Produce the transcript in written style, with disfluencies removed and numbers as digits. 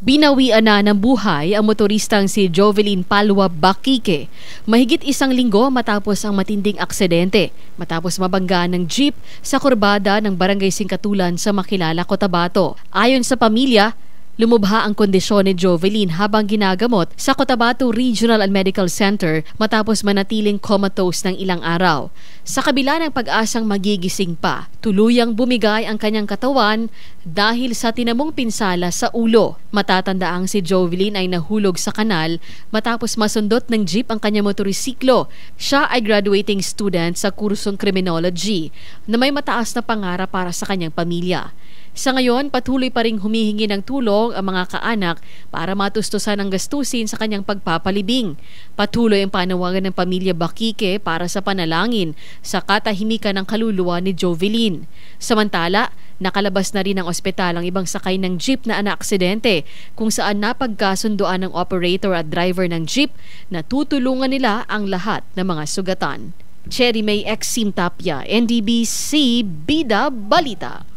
Binawian na ng buhay ang motoristang si Jovelyn Palwa Bakike mahigit isang linggo matapos ang matinding aksidente matapos mabangga ng jeep sa kurbada ng Barangay Singkatulan sa Makilala, Cotabato. Ayon sa pamilya, lumubha ang kondisyon ni Jovelyn habang ginagamot sa Cotabato Regional and Medical Center matapos manatiling comatose ng ilang araw. Sa kabila ng pag-asang magigising pa, tuluyang bumigay ang kanyang katawan dahil sa tinamong pinsala sa ulo. Matatandaang si Jovelyn ay nahulog sa kanal matapos masundot ng jeep ang kanyang motorisiklo. Siya ay graduating student sa kursong criminology na may mataas na pangarap para sa kanyang pamilya. Sa ngayon, patuloy pa ring humihingi ng tulong ang mga kaanak para matustusan ang gastusin sa kanyang pagpapalibing. Patuloy ang panawagan ng pamilya Bakike para sa panalangin sa katahimikan ng kaluluwa ni Jovelyn. Samantala, nakalabas na rin ng ospital ang ibang sakay ng jeep na naaksidente kung saan napagkasunduan ng operator at driver ng jeep na tutulungan nila ang lahat ng mga sugatan. Cherry May Exim Tapia, NDBC Bida Balita.